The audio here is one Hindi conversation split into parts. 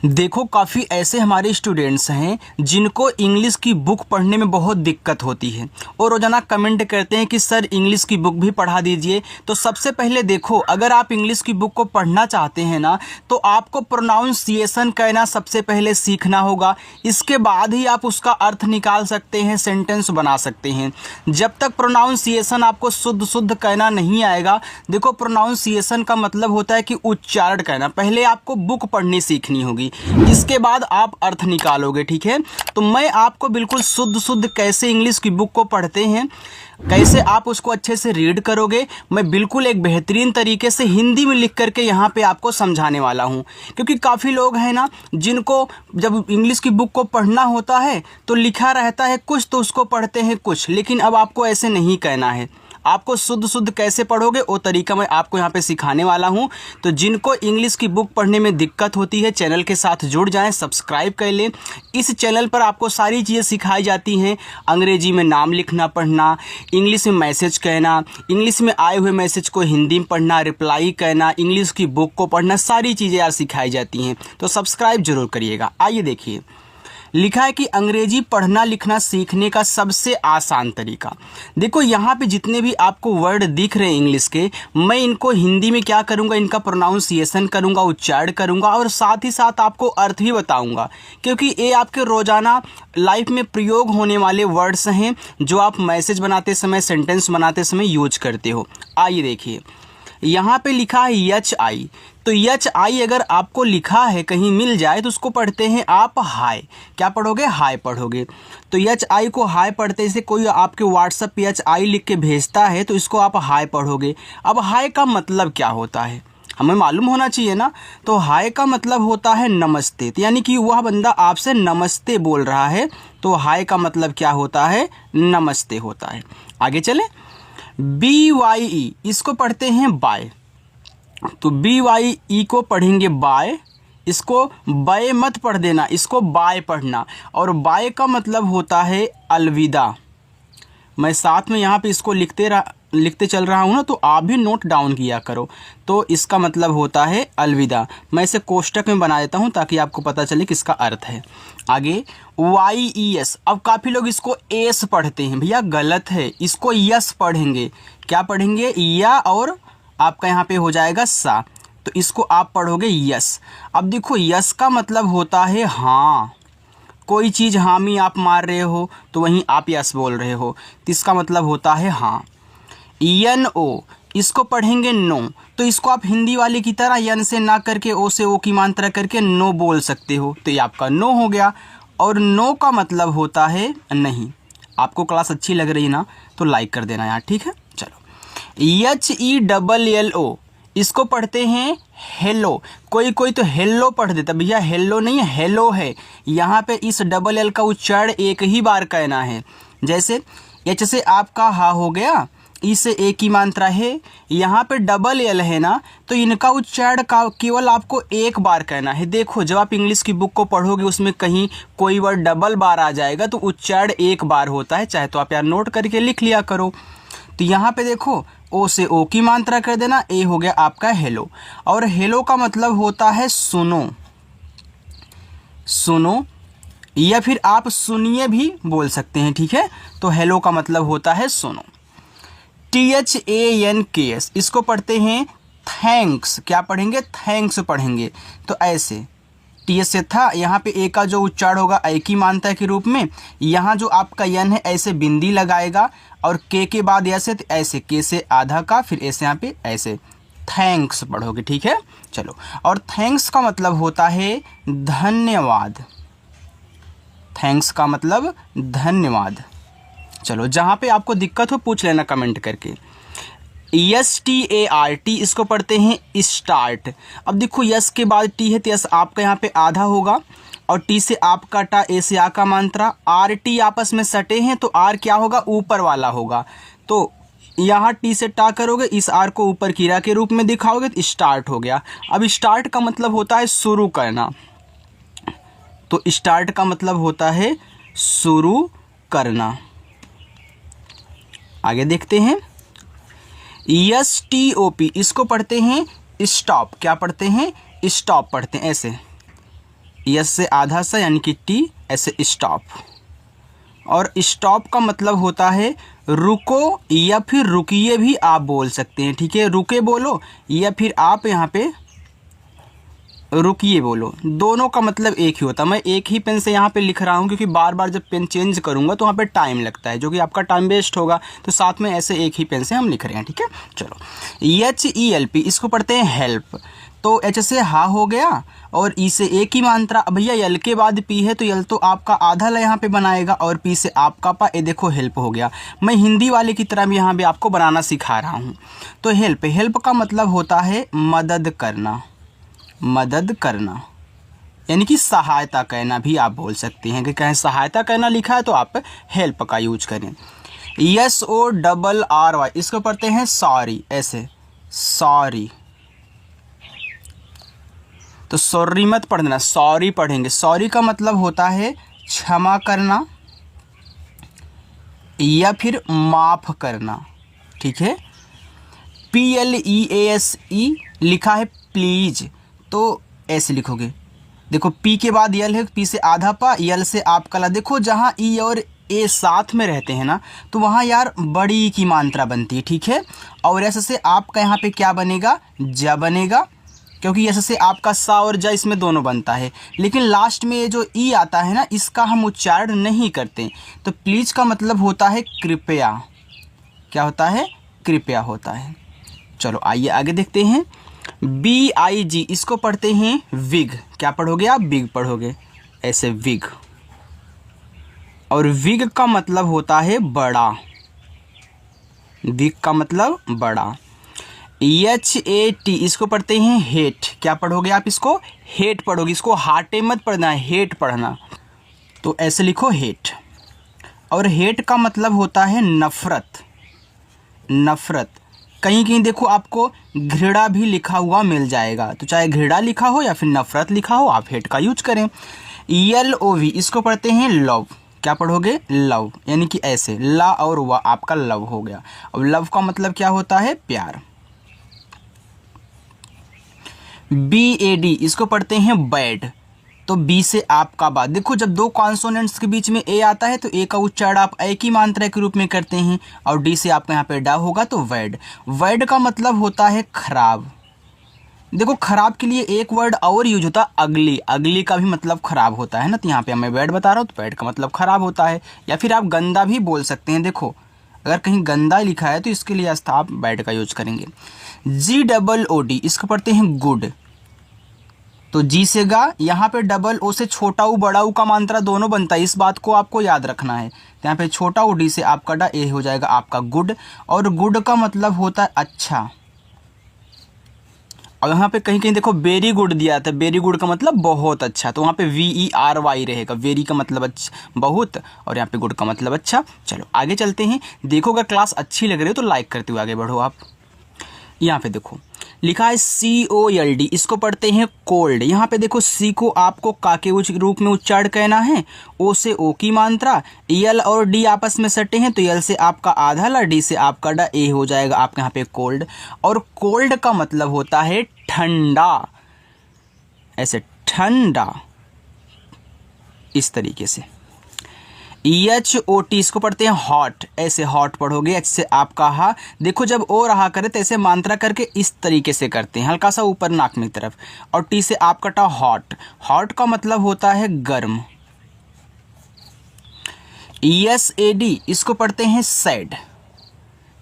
देखो काफ़ी ऐसे हमारे स्टूडेंट्स हैं जिनको इंग्लिश की बुक पढ़ने में बहुत दिक्कत होती है और रोज़ाना कमेंट करते हैं कि सर इंग्लिश की बुक भी पढ़ा दीजिए। तो सबसे पहले देखो, अगर आप इंग्लिश की बुक को पढ़ना चाहते हैं ना, तो आपको प्रोनाउंसिएशन कहना सबसे पहले सीखना होगा। इसके बाद ही आप उसका अर्थ निकाल सकते हैं, सेंटेंस बना सकते हैं। जब तक प्रोनाउंसिएशन आपको शुद्ध कहना नहीं आएगा, देखो प्रोनाउंसिएशन का मतलब होता है कि उच्चारण कहना। पहले आपको बुक पढ़नी सीखनी होगी, इसके बाद आप अर्थ निकालोगे, ठीक है। तो मैं आपको बिल्कुल शुद्ध कैसे इंग्लिश की बुक को पढ़ते हैं, कैसे आप उसको अच्छे से रीड करोगे, मैं बिल्कुल एक बेहतरीन तरीके से हिंदी में लिख करके यहाँ पे आपको समझाने वाला हूँ। क्योंकि काफ़ी लोग हैं ना जिनको जब इंग्लिश की बुक को पढ़ना होता है तो लिखा रहता है कुछ, तो उसको पढ़ते हैं कुछ। लेकिन अब आपको ऐसे नहीं कहना है, आपको शुद्ध कैसे पढ़ोगे वो तरीका मैं आपको यहाँ पे सिखाने वाला हूँ। तो जिनको इंग्लिश की बुक पढ़ने में दिक्कत होती है, चैनल के साथ जुड़ जाएं, सब्सक्राइब कर लें। इस चैनल पर आपको सारी चीज़ें सिखाई जाती हैं। अंग्रेजी में नाम लिखना पढ़ना, इंग्लिश में मैसेज कहना, इंग्लिश में आए हुए मैसेज को हिंदी में पढ़ना, रिप्लाई कहना, इंग्लिश की बुक को पढ़ना, सारी चीज़ें यार सिखाई जाती हैं। तो सब्सक्राइब जरूर करिएगा। आइए देखिए, लिखा है कि अंग्रेजी पढ़ना लिखना सीखने का सबसे आसान तरीका। देखो यहाँ पे जितने भी आपको वर्ड दिख रहे हैं इंग्लिश के, मैं इनको हिंदी में क्या करूँगा, इनका प्रोनाउंसिएशन करूँगा, उच्चारण करूँगा और साथ ही साथ आपको अर्थ भी बताऊँगा। क्योंकि ये आपके रोज़ाना लाइफ में प्रयोग होने वाले वर्ड्स हैं जो आप मैसेज बनाते समय, सेंटेंस बनाते समय यूज करते हो। आइए देखिए, यहाँ पे लिखा है यच आई। तो यच आई अगर आपको लिखा है कहीं मिल जाए तो उसको पढ़ते हैं आप हाय। क्या पढ़ोगे? हाय पढ़ोगे। तो यच आई को हाय पढ़ते हैं। जैसे कोई आपके व्हाट्सएप पे यच आई लिख के भेजता है तो इसको आप हाय पढ़ोगे। अब हाय का मतलब क्या होता है हमें मालूम होना चाहिए ना। तो हाय का मतलब होता है नमस्ते, तो यानी कि वह बंदा आपसे नमस्ते बोल रहा है। तो हाय का मतलब क्या होता है? नमस्ते होता है। आगे चले, BYE इसको पढ़ते हैं बाय। तो BYE को पढ़ेंगे बाय। इसको बाय मत पढ़ देना, इसको बाय पढ़ना। और बाय का मतलब होता है अलविदा। मैं साथ में यहाँ पे इसको लिखते चल रहा हूँ ना, तो आप भी नोट डाउन किया करो। तो इसका मतलब होता है अलविदा। मैं इसे कोष्टक में बना देता हूँ ताकि आपको पता चले किसका अर्थ है। आगे YES। अब काफ़ी लोग इसको एस पढ़ते हैं, भैया गलत है, इसको यस पढ़ेंगे। क्या पढ़ेंगे? या और आपका यहाँ पे हो जाएगा सा, तो इसको आप पढ़ोगे यस। अब देखो यस का मतलब होता है हाँ। कोई चीज़ हामी आप मार रहे हो तो वहीं आप यस बोल रहे हो, तो इसका मतलब होता है हाँ। NO इसको पढ़ेंगे नो। तो इसको आप हिंदी वाले की तरह यन से ना करके ओ से ओ की मात्रा करके नो बोल सकते हो, तो ये आपका नो हो गया। और नो का मतलब होता है नहीं। आपको क्लास अच्छी लग रही है ना, तो लाइक कर देना यार, ठीक है। चलो, HELLO इसको पढ़ते हैं हेलो। कोई तो हेलो पढ़ देता, भैया हेलो नहीं है, हेलो है। यहाँ पे इस डबल एल का उच्चारण एक ही बार कहना है। जैसे एच से आपका हा हो गया, ई से ए की मात्रा है, यहाँ पे डबल एल है ना, तो इनका उच्चारण का केवल आपको एक बार कहना है। देखो जब आप इंग्लिश की बुक को पढ़ोगे उसमें कहीं कोई वर्ड डबल बार आ जाएगा तो उच्चारण एक बार होता है, चाहे तो आप यार नोट करके लिख लिया करो। तो यहाँ पे देखो ओ से ओ की मात्रा कर देना, ए हो गया आपका हेलो। और हेलो का मतलब होता है सुनो, सुनो, या फिर आप सुनिए भी बोल सकते हैं, ठीक है। तो हेलो का मतलब होता है सुनो। THANKS इसको पढ़ते हैं थैंक्स। क्या पढ़ेंगे? थैंक्स पढ़ेंगे। तो ऐसे TS से था, यहाँ पे ए का जो उच्चारण होगा ए की मात्रा के रूप में, यहाँ जो आपका यन है ऐसे बिंदी लगाएगा और के बाद ऐसे, तो ऐसे के से आधा का, फिर ऐसे यहाँ पे ऐसे थैंक्स पढ़ोगे, ठीक है। चलो, और थैंक्स का मतलब होता है धन्यवाद। थैंक्स का मतलब धन्यवाद। चलो, जहाँ पे आपको दिक्कत हो पूछ लेना कमेंट करके। START इसको पढ़ते हैं स्टार्ट। अब देखो यस के बाद टी है तो यस आपका यहाँ पे आधा होगा, और टी से आप का टा, ए से आ का मात्रा, RT आपस में सटे हैं तो आर क्या होगा? ऊपर वाला होगा। तो यहाँ टी से टा करोगे, इस आर को ऊपर कीरा के रूप में दिखाओगे तो स्टार्ट हो गया। अब स्टार्ट का मतलब होता है शुरू करना। तो स्टार्ट का मतलब होता है शुरू करना। आगे देखते हैं, STOP इसको पढ़ते हैं स्टॉप। क्या पढ़ते हैं? स्टॉप पढ़ते हैं ऐसे। यस से आधा सा यानी कि टी, ऐसे स्टॉप। और स्टॉप का मतलब होता है रुको या फिर रुकिए भी आप बोल सकते हैं, ठीक है। रुके बोलो या फिर आप यहाँ पे रुकिए बोलो, दोनों का मतलब एक ही होता है। मैं एक ही पेन से यहाँ पे लिख रहा हूँ क्योंकि बार बार जब पेन चेंज करूँगा तो वहाँ पे टाइम लगता है, जो कि आपका टाइम वेस्ट होगा, तो साथ में ऐसे एक ही पेन से हम लिख रहे हैं, ठीक है। चलो HELP इसको पढ़ते हैं हेल्प। तो H से हा हो गया और ई से एक ही मात्रा। भैया यल के बाद पी है तो यल तो आपका आधा ल यहाँ पे बनाएगा और पी से आपका पा, ये देखो हेल्प हो गया। मैं हिंदी वाले की तरह भी यहाँ पे आपको बनाना सिखा रहा हूँ। तो हेल्प का मतलब होता है मदद करना, मदद करना यानी कि सहायता करना भी आप बोल सकते हैं कि कहीं सहायता करना लिखा है तो आप हेल्प का यूज करें। SORRY इसको पढ़ते हैं सॉरी, ऐसे सॉरी। तो सॉरी मत पढ़ना, सॉरी पढ़ेंगे। सॉरी का मतलब होता है क्षमा करना या फिर माफ करना, ठीक है। PLEASE लिखा है प्लीज, तो ऐसे लिखोगे। देखो पी के बाद यल है, पी से आधा पा, यल से आप कला। देखो जहाँ ई और ए साथ में रहते हैं ना तो वहाँ यार बड़ी की मात्रा बनती है, ठीक है। और ऐसे से आपका यहाँ पे क्या बनेगा, ज बनेगा, क्योंकि ऐसे से आपका सा और ज इसमें दोनों बनता है। लेकिन लास्ट में ये जो ई आता है ना, इसका हम उच्चारण नहीं करते। तो प्लीज का मतलब होता है कृपया, क्या होता है, कृपया होता है। चलो आइए आगे देखते हैं। BIG इसको पढ़ते हैं विग। क्या पढ़ोगे आप, बिग पढ़ोगे, ऐसे विग। और विग का मतलब होता है बड़ा, विग का मतलब बड़ा। HAT इसको पढ़ते हैं हेट। क्या पढ़ोगे आप, इसको हेट पढ़ोगे, इसको हाटे मत पढ़ना है, हेट पढ़ना। तो ऐसे लिखो हेट। और हेट का मतलब होता है नफरत, नफरत। कहीं कहीं देखो आपको घृणा भी लिखा हुआ मिल जाएगा, तो चाहे घृणा लिखा हो या फिर नफरत लिखा हो, आप हेट का यूज करें। LOV इसको पढ़ते हैं लव। क्या पढ़ोगे, लव, यानी कि ऐसे ला और वा आपका लव हो गया। अब लव का मतलब क्या होता है, प्यार। BAD इसको पढ़ते हैं बैड। तो बी से आपका बा। देखो जब दो कॉन्सोनेंट्स के बीच में ए आता है तो ए का उच्चारण आप ए की मात्रा के रूप में करते हैं, और डी से आपका यहाँ पे डा होगा तो वैड। वैड का मतलब होता है खराब। देखो खराब के लिए एक वर्ड और यूज होता है अगली, अगली का भी मतलब खराब होता है ना, तो यहाँ पे मैं वैड बता रहा हूँ तो वैड का मतलब खराब होता है। या फिर आप गंदा भी बोल सकते हैं। देखो अगर कहीं गंदा लिखा है तो इसके लिए आप वैड का यूज करेंगे। GOOD इसको पढ़ते हैं गुड। तो जी से गा, यहाँ पे डबल ओ से छोटा ऊ बड़ा ऊ का मात्रा दोनों बनता है, इस बात को आपको याद रखना है। तो यहाँ पे छोटा ऊ, डी से आपका डा, ए हो जाएगा आपका गुड। और गुड का मतलब होता है अच्छा। और यहाँ पे कहीं कहीं देखो वेरी गुड दिया था, वेरी गुड का मतलब बहुत अच्छा, तो वहाँ पे VERY रहेगा। वेरी का मतलब अच्छा, बहुत, और यहाँ पे गुड का मतलब अच्छा। चलो आगे चलते हैं। देखो अगर क्लास अच्छी लग रही हो तो लाइक करते हुए आगे बढ़ो आप। यहाँ पे देखो लिखा है COLD इसको पढ़ते हैं कोल्ड। यहाँ पे देखो सी को आपको का के रूप में उच्चारण कहना है, ओ से ओ की मात्रा, यल और डी आपस में सटे हैं तो यल से आपका आधा ला, डी से आपका डा, ए हो जाएगा आपका यहाँ पे कोल्ड। और कोल्ड का मतलब होता है ठंडा, ऐसे ठंडा, इस तरीके से। HOT इसको पढ़ते हैं हॉट। ऐसे हॉट पढ़ोगे, एच से आपका हा। देखो जब ओ रहा करे तो ऐसे मात्रा करके इस तरीके से करते हैं, हल्का सा ऊपर नाक में तरफ। और टी से आपका टा हॉट। हॉट का मतलब होता है गर्म। SAD इसको पढ़ते हैं सैड।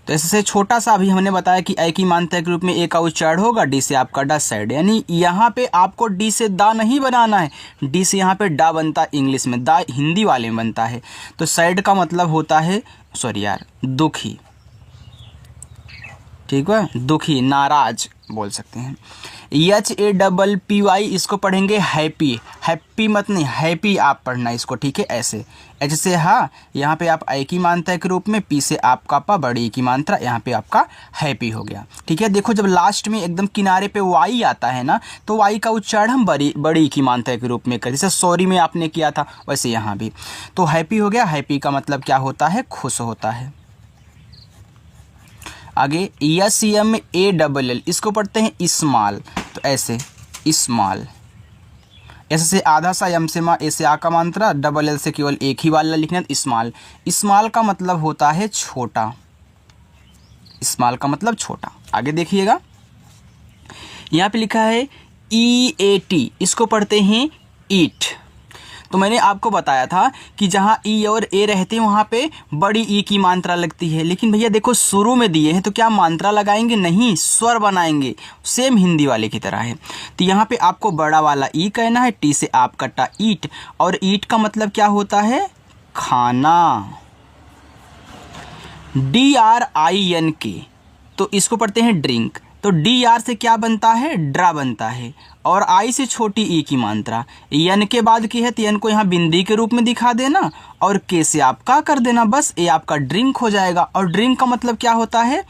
तो ऐसे छोटा सा अभी हमने बताया कि ए की मात्रा के रूप में ए का उच्चारण होगा, डी से आपका डा सैड। यानी यहाँ पे आपको डी से दा नहीं बनाना है, डी से यहाँ पे डा बनता है इंग्लिश में, दा हिंदी वाले में बनता है। तो सैड का मतलब होता है, सॉरी यार, दुखी, ठीक है, दुखी, नाराज बोल सकते हैं। HAPPY इसको पढ़ेंगे हैप्पी। हैप्पी मत नहीं, हैप्पी आप पढ़ना इसको, ठीक है, ऐसे। एच से हा, यहाँ पे आप ए की मात्रा के रूप में, पी से आपका पा, बड़ी की मात्रा, यहाँ पे आपका हैप्पी हो गया, ठीक है। देखो जब लास्ट में एकदम किनारे पे वाई आता है ना तो वाई का उच्चारण हम बड़ी की मात्रा के रूप में करते, जैसे सॉरी में आपने किया था वैसे यहाँ भी। तो हैप्पी हो गया। हैप्पी का मतलब क्या होता है, खुश होता है। आगे SMALL इसको पढ़ते हैं स्मॉल। तो ऐसे स्मॉल। एस से आधा सा, एम से माँ, ए से आ का मात्रा, डबल एल से केवल एक ही वाला लिखना है स्मॉल। स्मॉल का मतलब होता है छोटा, स्मॉल का मतलब छोटा। आगे देखिएगा, यहाँ पे लिखा है EAT, इसको पढ़ते हैं ईट। तो मैंने आपको बताया था कि जहाँ ई और ए रहते हैं वहाँ पे बड़ी ई की मात्रा लगती है, लेकिन भैया देखो शुरू में दिए हैं तो क्या मात्रा लगाएंगे? नहीं, स्वर बनाएंगे, सेम हिंदी वाले की तरह है। तो यहाँ पे आपको बड़ा वाला ई कहना है, टी से आप कटा ईट, और ईट का मतलब क्या होता है? खाना। DRINK, तो इसको पढ़ते हैं ड्रिंक। तो DR से क्या बनता है? ड्रा बनता है, और आई से छोटी ई की मात्रा, यन के बाद की है तो यन को यहाँ बिंदी के रूप में दिखा देना, और के से आप का कर देना, बस ये आपका ड्रिंक हो जाएगा। और ड्रिंक का मतलब क्या होता है?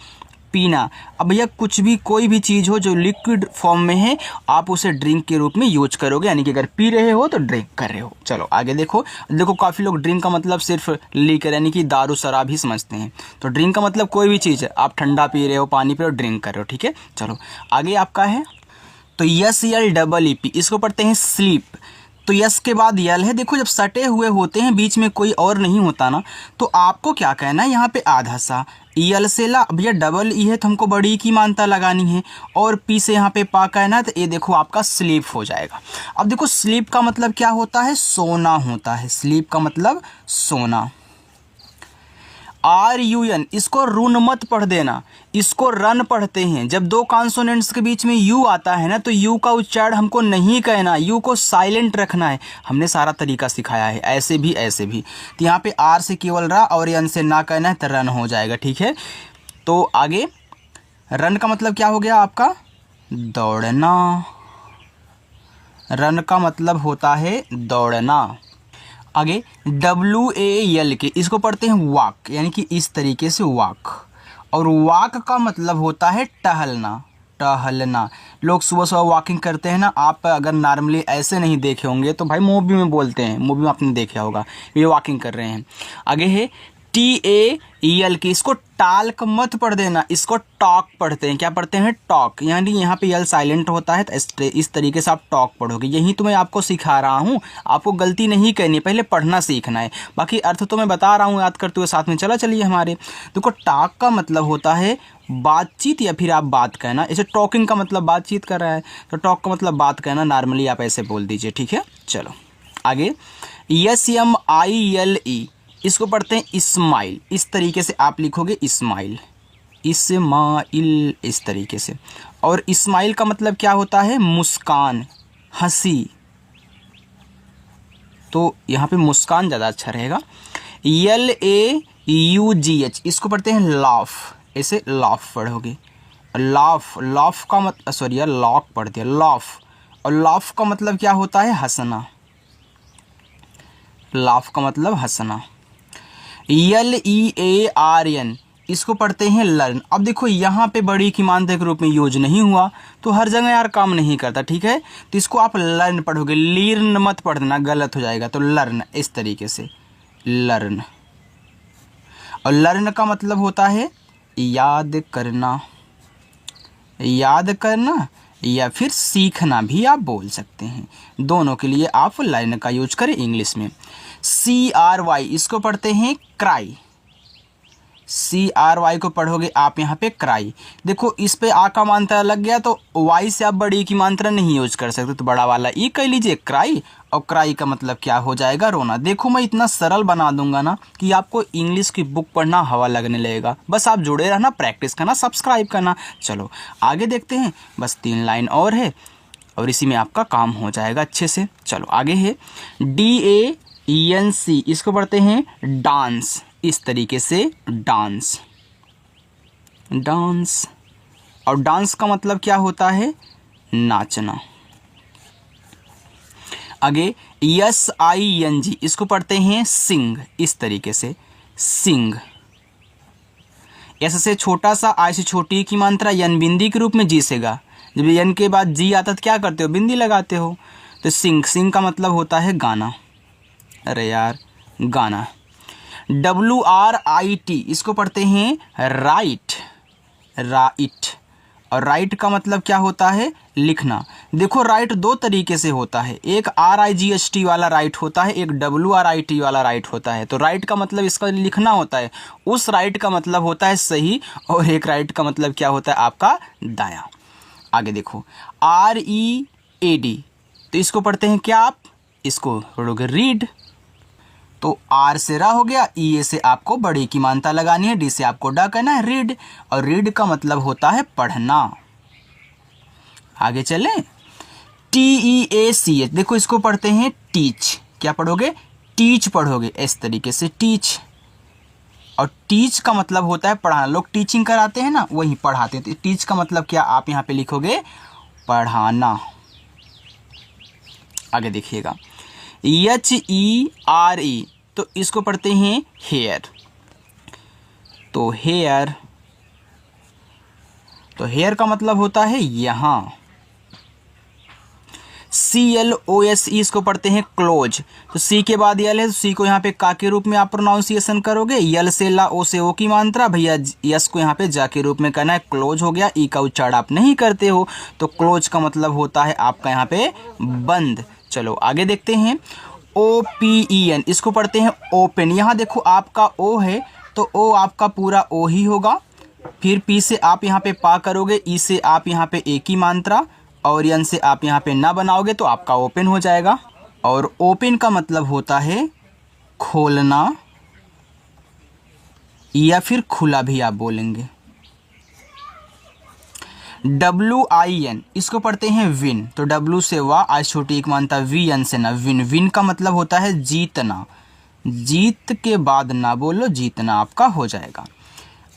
पीना। अब भैया कुछ भी, कोई भी चीज़ हो जो लिक्विड फॉर्म में है, आप उसे ड्रिंक के रूप में यूज करोगे, यानी कि अगर पी रहे हो तो ड्रिंक कर रहे हो। चलो आगे देखो, काफ़ी लोग ड्रिंक का मतलब सिर्फ लीकर यानी कि दारू शराब ही समझते हैं। तो ड्रिंक का मतलब कोई भी चीज़ है, आप ठंडा पी रहे हो, पानी पी रहे हो, ड्रिंक कर रहे हो, ठीक है। चलो आगे आपका है, तो SLEEP, इसको पढ़ते हैं स्लीप। तो यस के बाद यल है। देखो जब सटे हुए होते हैं, बीच में कोई और नहीं होता ना, तो आपको क्या कहना है? यहाँ पे आधा सा यल से ला, भैया डबल ई है तो हमको बड़ी की मात्रा लगानी है, और पी से यहाँ पे पा कहना है, तो ये देखो आपका स्लीप हो जाएगा। अब देखो स्लीप का मतलब क्या होता है? सोना होता है। स्लीप का मतलब सोना। RUN, इसको रुन मत पढ़ देना, इसको रन पढ़ते हैं। जब दो कॉन्सोनेंट्स के बीच में यू आता है ना, तो यू का उच्चारण हमको नहीं कहना, यू को साइलेंट रखना है। हमने सारा तरीका सिखाया है, ऐसे भी ऐसे भी। तो यहाँ पे आर से केवल रा और एन से ना कहना है, तो रन हो जाएगा, ठीक है। तो आगे रन का मतलब क्या हो गया आपका? दौड़ना। रन का मतलब होता है दौड़ना। आगे WALK, इसको पढ़ते हैं वॉक, यानी कि इस तरीके से वॉक। और वॉक का मतलब होता है टहलना, टहलना। लोग सुबह सुबह वॉकिंग करते हैं ना, आप अगर नॉर्मली ऐसे नहीं देखे होंगे तो भाई मूवी में बोलते हैं, मूवी में आपने देखा होगा, ये वॉकिंग कर रहे हैं। आगे है TALK, इसको टाल्क मत पढ़ देना, इसको टॉक पढ़ते हैं। क्या पढ़ते हैं? टॉक, यानी यहाँ पे यल साइलेंट होता है, तो इस तरीके से आप टॉक पढ़ोगे। यही तो मैं आपको सिखा रहा हूँ, आपको गलती नहीं करनी, पहले पढ़ना सीखना है, बाकी अर्थ तो मैं बता रहा हूँ याद करते हुए, साथ में चलिए हमारे। देखो टॉक का मतलब होता है बातचीत, या फिर आप बात कहना। ऐसे टॉकिंग का मतलब बातचीत कर रहा है, तो टॉक का मतलब बात कहना, नॉर्मली आप ऐसे बोल दीजिए, ठीक है। चलो आगे SMILE, इसको पढ़ते हैं इस्माइल। इस तरीके से आप लिखोगे इस्माइल, इस्माइल, इस तरीके से। और इस्माइल का मतलब क्या होता है? मुस्कान, हंसी। तो यहाँ पे मुस्कान ज़्यादा अच्छा रहेगा। LAUGH, इसको पढ़ते हैं लाफ, ऐसे लाफ पढ़ोगे। लाफ, लाफ का मतलब, सॉरी यार लॉक पढ़ दिया, लाफ। और लाफ का मतलब क्या होता है? हंसना। लाफ का मतलब हंसना। LEARN, इसको पढ़ते हैं लर्न। अब देखो यहाँ पे बड़ी की मात्रा के रूप में यूज नहीं हुआ, तो हर जगह यार काम नहीं करता, ठीक है। तो इसको आप लर्न पढ़ोगे, लीर्न मत पढ़ देना, गलत हो जाएगा। तो लर्न, इस तरीके से लर्न। और लर्न का मतलब होता है याद करना, याद करना, या फिर सीखना भी आप बोल सकते हैं। दोनों के लिए आप लर्न का यूज करें इंग्लिश में। CRY, इसको पढ़ते हैं क्राई। CRY को पढ़ोगे आप यहाँ पे क्राई। देखो इस पे आ का मात्रा लग गया, तो वाई से आप बड़ी की मात्रा नहीं यूज कर सकते, तो बड़ा वाला ई कह लीजिए क्राई। और क्राई का मतलब क्या हो जाएगा? रोना। देखो मैं इतना सरल बना दूंगा ना कि आपको इंग्लिश की बुक पढ़ना हवा लगने लगेगा। बस आप जुड़े रहना, प्रैक्टिस करना, सब्सक्राइब करना। चलो आगे देखते हैं, बस 3 लाइन और है और इसी में आपका काम हो जाएगा अच्छे से। चलो आगे है DANC, इसको पढ़ते हैं डांस, इस तरीके से डांस, डांस। और डांस का मतलब क्या होता है? नाचना। आगे SING, इसको पढ़ते हैं सिंग, इस तरीके से सिंग। एस से छोटा सा, आई से छोटी की मात्रा, यन बिंदी के रूप में जी सेगा। जब यन के बाद जी आता तो क्या करते हो? बिंदी लगाते हो। तो सिंग, सिंग का मतलब होता है गाना। अरे यार गाना। WRIT, इसको पढ़ते हैं राइट, राइट। और राइट का मतलब क्या होता है? लिखना। देखो राइट दो तरीके से होता है, एक RIGHT वाला राइट होता है, एक WRIT वाला राइट होता है। तो राइट का मतलब इसका लिखना होता है, उस राइट का मतलब होता है सही, और एक राइट का मतलब क्या होता है आपका दायां। आगे देखो READ, तो इसको पढ़ते हैं क्या आप, इसको पढ़ोगे रीड। तो R से रा हो गया, EA से आपको बड़े की मानता लगानी है, D से आपको डा कहना है, रीड। और रीड का मतलब होता है पढ़ना। आगे चलें, TEACH, देखो इसको पढ़ते हैं टीच। क्या पढ़ोगे, टीच पढ़ोगे, इस तरीके से टीच। और टीच का मतलब होता है पढ़ाना, लोग टीचिंग कराते हैं ना, वही पढ़ाते हैं। तो टीच का मतलब क्या आप यहाँ पे लिखोगे, पढ़ाना। आगे देखिएगा HERE, तो इसको पढ़ते हैं हेयर। तो हेयर, तो हेयर का मतलब होता है यहाँ। CLOSE, इसको पढ़ते हैं क्लोज। तो C के बाद यल है, तो C को यहाँ पे का के रूप में आप प्रोनाउंसिएशन करोगे, यल से ला, ओ से ओ की मात्रा, भैया यस को यहाँ पे जा के रूप में करना है, क्लोज हो गया। ई का उच्चारण आप नहीं करते हो, तो क्लोज का मतलब होता है आपका यहाँ पे बंद। चलो आगे देखते हैं, OPEN, इसको पढ़ते हैं ओपन। यहाँ देखो आपका O है, तो O आपका पूरा O ही होगा। फिर P से आप यहाँ पे पा करोगे, E से आप यहाँ पे एक ही मात्रा, और N से आप यहाँ पे ना बनाओगे तो आपका ओपन हो जाएगा। और ओपन का मतलब होता है खोलना, या फिर खुला भी आप बोलेंगे। WIN, इसको पढ़ते हैं विन। तो W से वाह, आज छोटी एक मानता, VN से ना, विन। विन का मतलब होता है जीतना, जीत के बाद ना बोलो, जीतना आपका हो जाएगा।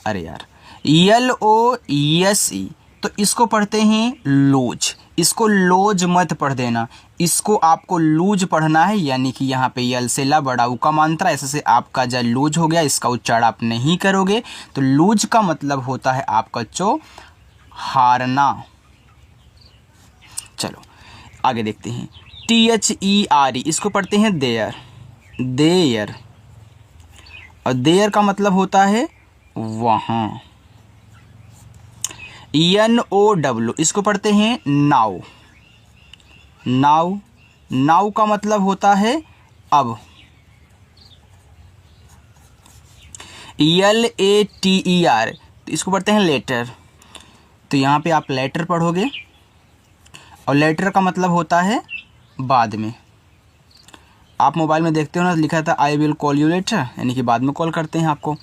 अरे यार, LOSE, तो इसको पढ़ते हैं लूज। इसको लोज मत पढ़ देना, इसको आपको लूज पढ़ना है, यानी कि यहाँ पे यल से ला, बड़ा ऊ का मात्रा, ऐसे से आपका जब लूज हो गया, इसका उच्चारण आप नहीं करोगे। तो लूज का मतलब होता है आपका हारना। चलो आगे देखते हैं, THERE, इसको पढ़ते हैं देयर। देयर, और देयर का मतलब होता है वहाँ। NOW, इसको पढ़ते हैं नाउ। नाउ, नाउ का मतलब होता है अब। LATER, तो इसको पढ़ते हैं लेटर। तो यहाँ पे आप लेटर पढ़ोगे, और लेटर का मतलब होता है बाद में। आप मोबाइल में देखते हो ना, लिखा था I will call you later, यानी कि बाद में कॉल करते हैं आपको।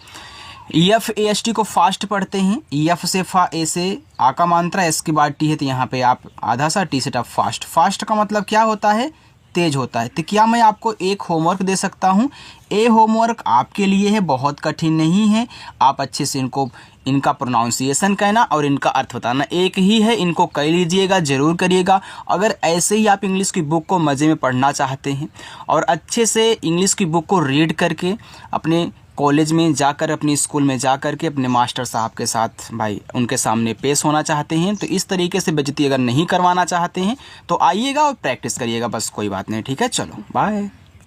FAST को फास्ट पढ़ते हैं, F से फा, ए से आ का मात्रा, एस के बाद टी है, तो यहाँ पे आप आधा सा, टी से टफ, फास्ट। फास्ट का मतलब क्या होता है, तेज होता है। तो क्या मैं आपको एक होमवर्क दे सकता हूँ, ये होमवर्क आपके लिए है, बहुत कठिन नहीं है। आप अच्छे से इनका प्रोनाउंसिएशन कहना और इनका अर्थ बताना एक ही है, इनको कर लीजिएगा, ज़रूर करिएगा। अगर ऐसे ही आप इंग्लिश की बुक को मज़े में पढ़ना चाहते हैं और अच्छे से इंग्लिश की बुक को रीड करके अपने कॉलेज में जाकर, अपने स्कूल में जाकर के अपने मास्टर साहब के साथ भाई उनके सामने पेश होना चाहते हैं, तो इस तरीके से बेइज्जती अगर नहीं करवाना चाहते हैं तो आइएगा और प्रैक्टिस करिएगा, बस कोई बात नहीं। ठीक है, चलो बाय।